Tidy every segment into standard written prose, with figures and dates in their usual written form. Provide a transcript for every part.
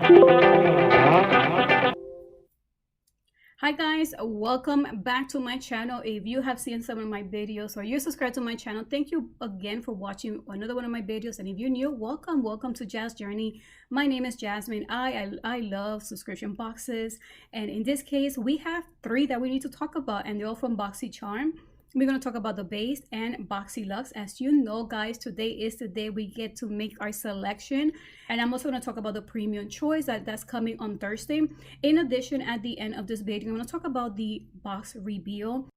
Hi guys, welcome back to my channel. If you have seen some of my videos or you're subscribed to my channel, thank you again for watching another one of my videos. And if you're new, welcome to Jazz Journey. My name is Jasmine. I love subscription boxes, and in this case we have three that we need to talk about, and they're all from Boxycharm. We're going to talk about the base and Boxyluxe. As you know, guys, today is the day we get to make our selection. And I'm also going to talk about the premium choice that's coming on Thursday. In addition, at the end of this video, I'm going to talk about the box reveal.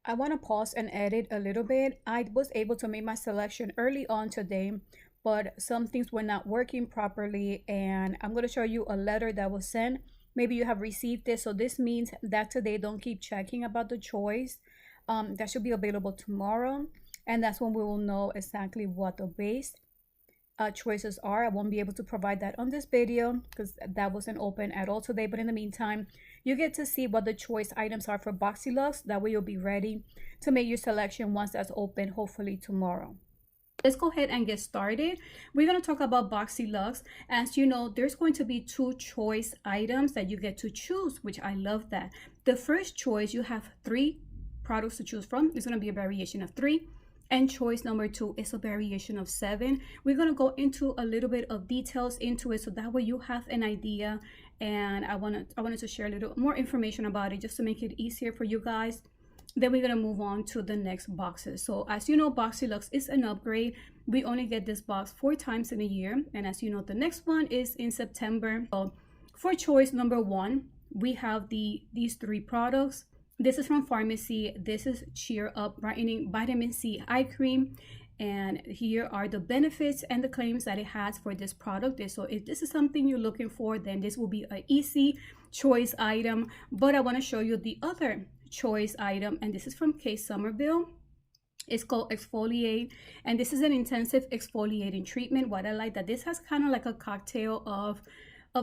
I want to pause and edit a little bit. I was able to make my selection early on today, but some things were not working properly. And I'm going to show you a letter that was sent. Maybe you have received this. So this means that today don't keep checking about the choice. That should be available tomorrow, and that's when we will know exactly what the base choices are. I won't be able to provide that on this video because that wasn't open at all today, but in the meantime you get to see what the choice items are for Boxyluxe. That way you'll be ready to make your selection once that's open, hopefully tomorrow. Let's go ahead and get started. We're going to talk about Boxyluxe. As you know, there's going to be two choice items that you get to choose, which I love that. The first choice, you have three products to choose from. It's going to be a variation of 3, and choice number 2 is a variation of 7. We're going to go into a little bit of details into it so that way you have an idea, and I wanted to share a little more information about it just to make it easier for you guys. Then we're going to move on to the next boxes. So as you know, Boxyluxe is an upgrade. We only get this box 4 times in a year, and as you know, the next one is in September. So for choice number 1, we have these 3 products. This is from Pharmacy. This is Cheer Up Brightening Vitamin C Eye Cream. And here are the benefits and the claims that it has for this product. So if this is something you're looking for, then this will be an easy choice item. But I want to show you the other choice item. And this is from Case Somerville. It's called Exfoliate. And this is an intensive exfoliating treatment. What I like that this has kind of like a cocktail of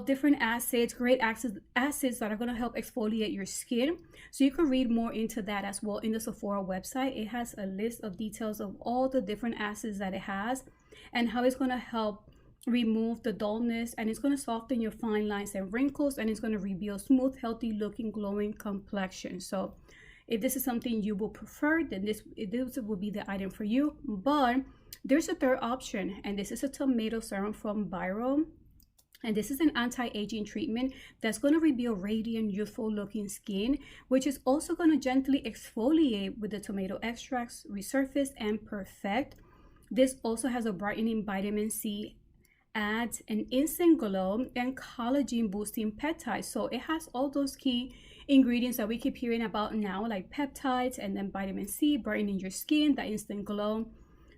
different acids, great acids that are going to help exfoliate your skin. So you can read more into that as well in the Sephora website. It has a list of details of all the different acids that it has and how it's going to help remove the dullness, and it's going to soften your fine lines and wrinkles, and it's going to reveal smooth, healthy looking, glowing complexion. So if this is something you will prefer, then this will be the item for you. But there's a third option, and this is a tomato serum from Viral. And this is an anti-aging treatment that's going to reveal radiant, youthful looking skin, which is also going to gently exfoliate with the tomato extracts, resurface and perfect. This also has a brightening vitamin C, adds an instant glow, and collagen boosting peptides. So it has all those key ingredients that we keep hearing about now, like peptides and then vitamin C, brightening your skin, that instant glow.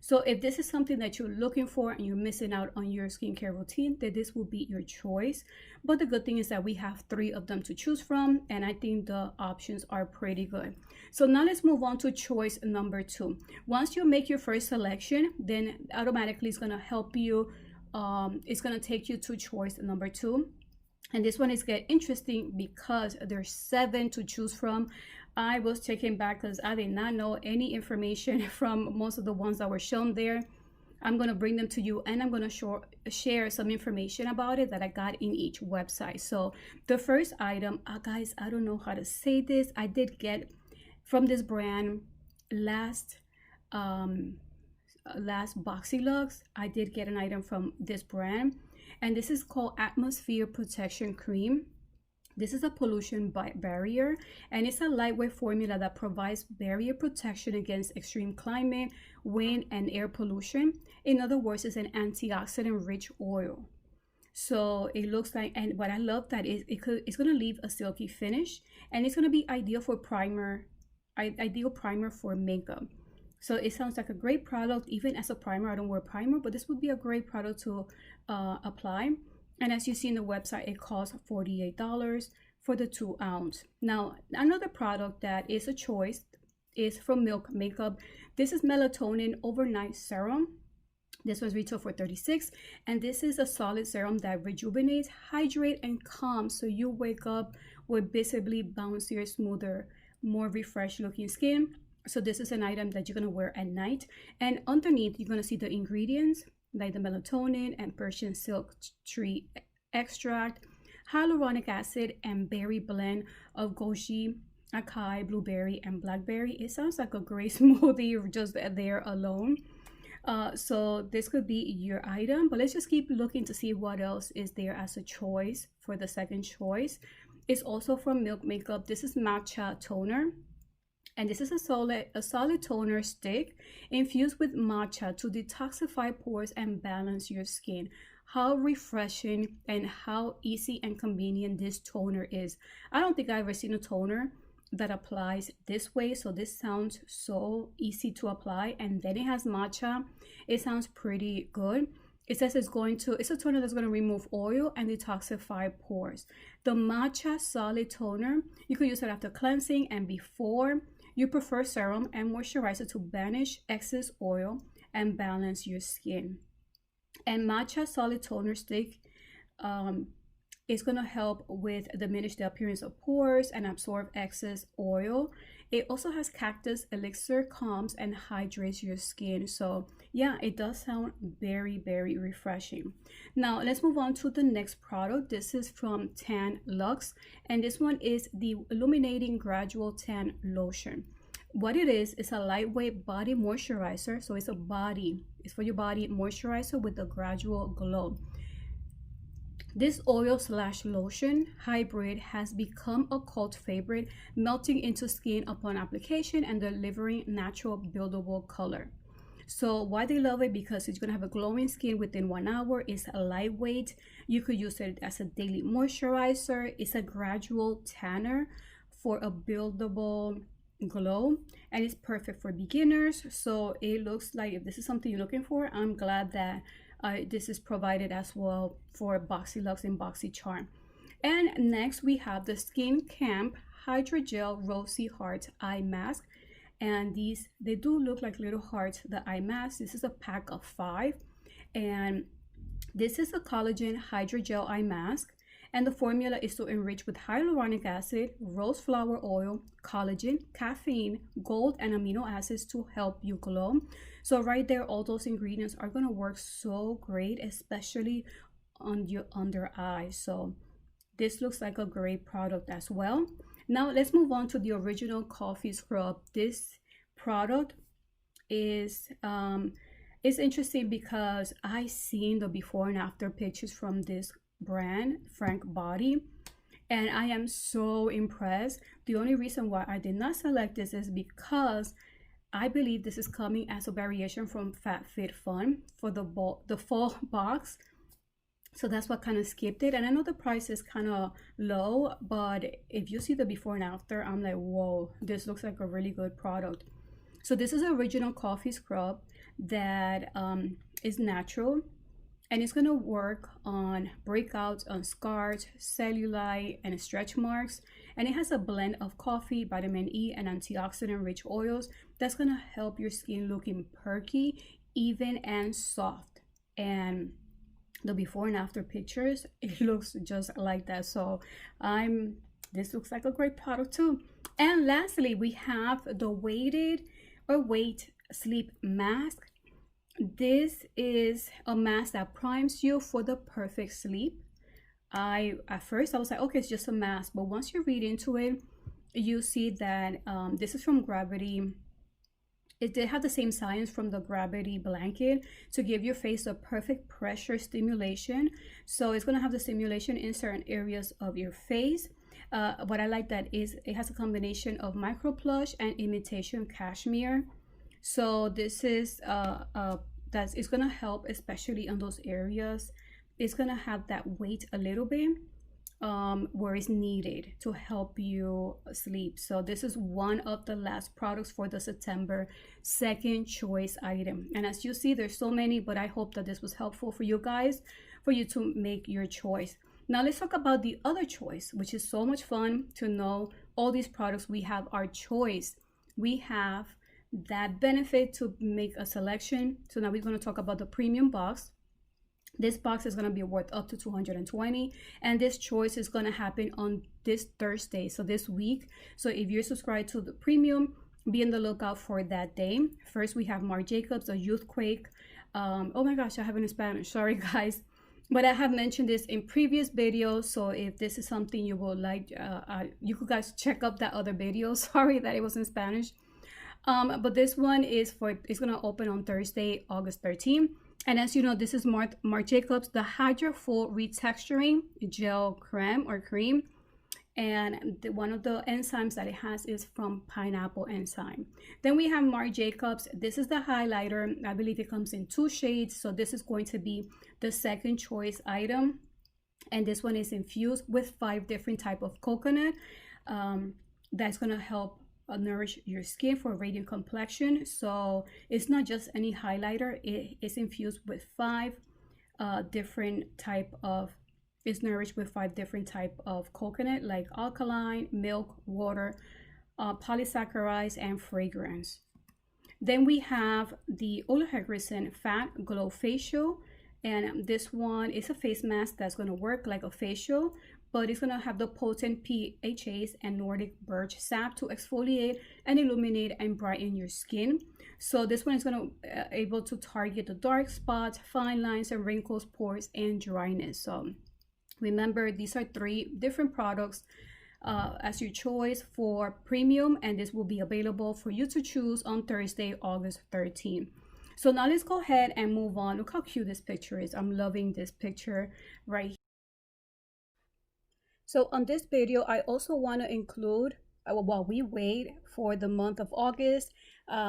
So if this is something that you're looking for and you're missing out on your skincare routine, then this will be your choice. But the good thing is that we have 3 of them to choose from, and I think the options are pretty good. So now let's move on to choice number 2. Once you make your first selection, then automatically it's going to help you. It's going to take you to choice number 2. And this one is getting interesting because there's 7 to choose from. I was taken back because I did not know any information from most of the ones that were shown there. I'm going to bring them to you, and I'm going to share some information about it that I got in each website. So the first item, guys, I don't know how to say this. I did get from this brand last Boxyluxe. I did get an item from this brand, and this is called Atmosphere Protection Cream. This is a pollution barrier, and it's a lightweight formula that provides barrier protection against extreme climate, wind, and air pollution. In other words, it's an antioxidant-rich oil. So it looks like, and what I love that is it's going to leave a silky finish, and it's going to be ideal for ideal primer for makeup. So it sounds like a great product. Even as a primer, I don't wear primer, but this would be a great product to apply. And as you see in the website, it costs $48 for the 2 ounce. Now, another product that is a choice is from Milk Makeup. This is Melatonin Overnight Serum. This was retail for $36, and this is a solid serum that rejuvenates, hydrates, and calms, so you wake up with visibly bouncier, smoother, more refreshed looking skin. So this is an item that you're going to wear at night, and underneath you're going to see the ingredients like the melatonin and Persian silk tree extract, hyaluronic acid, and berry blend of goji, acai, blueberry, and blackberry. It sounds like a great smoothie just there alone. So this could be your item, but let's just keep looking to see what else is there as a choice for the second choice. It's also from Milk Makeup. This is matcha toner, and this is a solid toner stick infused with matcha to detoxify pores and balance your skin. How refreshing and how easy and convenient this toner is. I don't think I've ever seen a toner that applies this way, so this sounds so easy to apply, and then it has matcha. It sounds pretty good. It says it's a toner that's going to remove oil and detoxify pores. The matcha solid toner, you could use it after cleansing and before you prefer serum and moisturizer to banish excess oil and balance your skin. And matcha solid toner stick is going to help with diminish the appearance of pores and absorb excess oil. It also has cactus elixir, calms and hydrates your skin. So yeah, it does sound very, very refreshing. Now let's move on to the next product. This is from Luxe, and this one is the Illuminating Gradual Tan Lotion. What it is a lightweight body moisturizer. So it's for your body moisturizer with a gradual glow. This oil/lotion hybrid has become a cult favorite, melting into skin upon application and delivering natural buildable color. So why they love it? Because it's going to have a glowing skin within 1 hour. It's a lightweight. You could use it as a daily moisturizer. It's a gradual tanner for a buildable glow, and it's perfect for beginners. So it looks like if this is something you're looking for, I'm glad that this is provided as well for Boxyluxe and Boxycharm. And next we have the Skin Camp Hydrogel Rosy Heart Eye Mask, and they do look like little hearts, the eye mask. This is a pack of 5, and this is a collagen hydrogel eye mask, and the formula is to enrich with hyaluronic acid, rose flower oil, collagen, caffeine, gold, and amino acids to help you glow. So right there, all those ingredients are going to work so great, especially on your under eye. So this looks like a great product as well. Now let's move on to the original coffee scrub. This product is interesting because I seen the before and after pictures from this brand, Frank Body, and I am so impressed. The only reason why I did not select this is because I believe this is coming as a variation from Fat Fit Fun for the fall box. So that's what kind of skipped it. And I know the price is kind of low, but if you see the before and after, I'm like, whoa, this looks like a really good product. So this is original coffee scrub that is natural, and it's going to work on breakouts, on scars, cellulite, and stretch marks. And it has a blend of coffee, vitamin E, and antioxidant-rich oils that's going to help your skin looking perky, even, and soft. And the before and after pictures, it looks just like that. So this looks like a great product too. And lastly, we have the Weight Sleep Mask. This is a mask that primes you for the perfect sleep. At first I was like, okay, it's just a mask, but once you read into it, you see that this is from Gravity. It did have the same science from the Gravity blanket to give your face a perfect pressure stimulation. So it's going to have the stimulation in certain areas of your face. What I like that is it has a combination of micro plush and imitation cashmere. So this is it's going to help, especially in those areas. It's going to have that weight a little bit where it's needed to help you sleep. So this is one of the last products for the September second choice item. And as you see, there's so many, but I hope that this was helpful for you guys, for you to make your choice. Now let's talk about the other choice, which is so much fun to know all these products. We have our choice. We have that benefit to make a selection. So now we're going to talk about the premium box. This box is going to be worth up to $220, and this choice is going to happen on this Thursday, so this week. So if you're subscribed to the premium, be on the lookout for that day. First, we have Marc Jacobs, a Youthquake. Oh my gosh, I have it in Spanish, sorry guys. But I have mentioned this in previous videos, so if this is something you would like, you could guys check up that other video. Sorry that it was in Spanish. But this one is it's gonna open on Thursday, August 13th. And as you know, this is Marc Jacobs, the Hydra Full Retexturing Gel Creme or Cream. And one of the enzymes that it has is from pineapple enzyme. Then we have Marc Jacobs. This is the highlighter. I believe it comes in 2 shades. So this is going to be the second choice item. And this one is infused with 5 different type of coconut. That's going to help nourish your skin for radiant complexion. So it's not just any highlighter. It is infused with 5 different type of, is nourished with 5 different type of coconut, like alkaline, milk, water, polysaccharides, and fragrance. Then we have the Olahegrisson Fat Glow Facial, and this one is a face mask that's going to work like a facial, but it's going to have the potent PHAs and Nordic birch sap to exfoliate and illuminate and brighten your skin. So this one is going to able to target the dark spots, fine lines and wrinkles, pores, and dryness. So remember, these are 3 different products as your choice for premium, and this will be available for you to choose on Thursday, August 13th. So now let's go ahead and move on. Look how cute this picture is. I'm loving this picture right here. So on this video, I also want to include, while we wait for the month of August,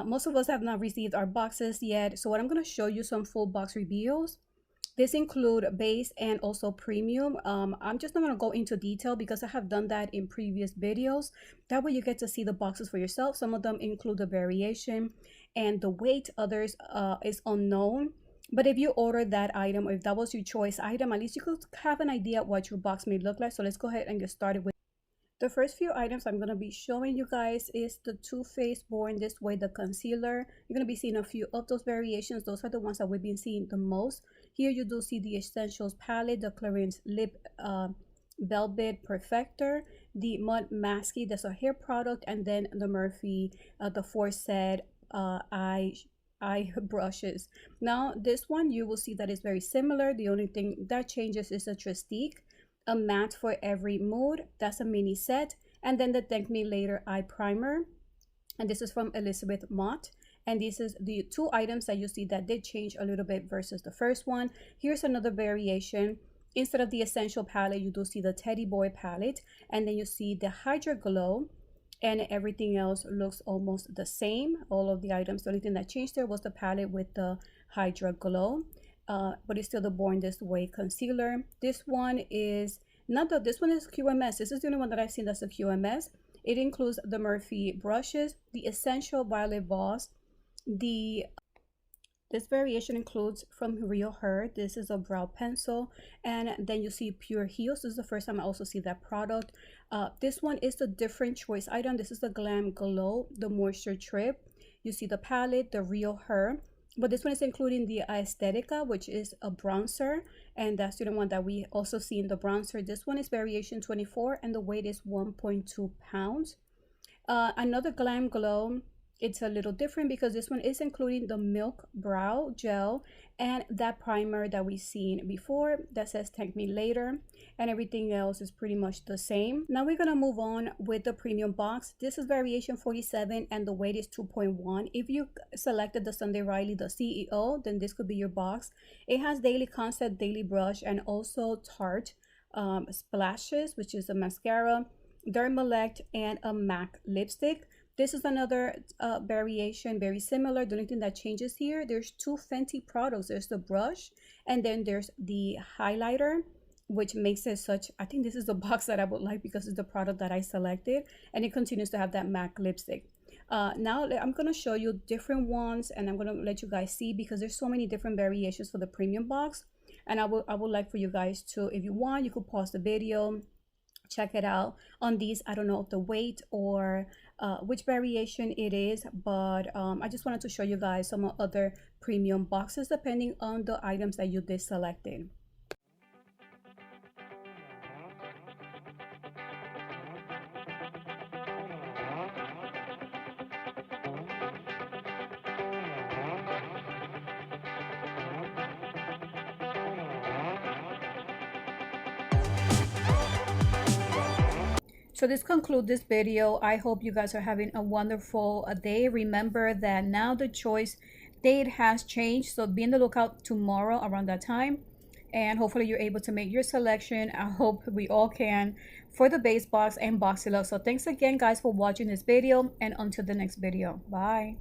most of us have not received our boxes yet. So what I'm going to show you some full box reveals. This include base and also premium. I'm just not going to go into detail because I have done that in previous videos. That way you get to see the boxes for yourself. Some of them include the variation and the weight. Others is unknown. But if you order that item, or if that was your choice item, at least you could have an idea what your box may look like. So let's go ahead and get started with the first few items I'm going to be showing you guys is the Too Faced Born This Way, the concealer. You're going to be seeing a few of those variations. Those are the ones that we've been seeing the most. Here you do see the Essentials palette, the Clarins Lip Velvet Perfector, the Mud Masky, that's a hair product, and then the Murphy, the Forset eye brushes. Now this one you will see that is very similar. The only thing that changes is a Trestique, a matte for every mood, that's a mini set, and then the Thank Me Later eye primer, and this is from Elizabeth Mott. And this is the 2 items that you see that did change a little bit versus the first one. Here's another variation. Instead of the Essential palette, you do see the Teddy Boy palette, and then you see the Hydra Glow, and everything else looks almost the same. All of the items, the only thing that changed there was the palette with the Hydra Glow. But it's still the Born This Way concealer. This one is not the, this one is QMS. This is the only one that I've seen that's a QMS. It includes the Murphy brushes, the Essential Violet Voss. This variation includes from Real Her. This is a brow pencil, and then you see Pure Heals. This is the first time I also see that product. This one is the different choice item. This is the Glam Glow, the Moisture Trip. You see the palette, the Real Her. But this one is including the Aesthetica, which is a bronzer, and that's the one that we also see in the bronzer. This one is variation 24, and the weight is 1.2 pounds. Another Glam Glow, it's a little different because this one is including the Milk Brow Gel and that primer that we've seen before that says Thank Me Later, and everything else is pretty much the same. Now we're gonna move on with the premium box. This is variation 47 and the weight is 2.1. If you selected the Sunday Riley, the CEO, then this could be your box. It has Daily Concept, Daily Brush, and also Tarte Splashes, which is a mascara, Dermalect, and a MAC lipstick. This is another variation, very similar. The only thing that changes here, there's 2 Fenty products. There's the brush, and then there's the highlighter, which makes it such, I think this is the box that I would like because it's the product that I selected, and it continues to have that MAC lipstick. Now I'm going to show you different ones, and I'm going to let you guys see because there's so many different variations for the premium box. And I would like for you guys to, if you want, you could pause the video, check it out. On these, I don't know if the weight or which variation it is, but I just wanted to show you guys some other premium boxes depending on the items that you did selected. So this concludes this video. I hope you guys are having a wonderful day. Remember that now the choice date has changed, so be on the lookout tomorrow around that time, and hopefully you're able to make your selection. I hope we all can for the base box and Boxyluxe. So thanks again guys for watching this video, and until the next video, bye.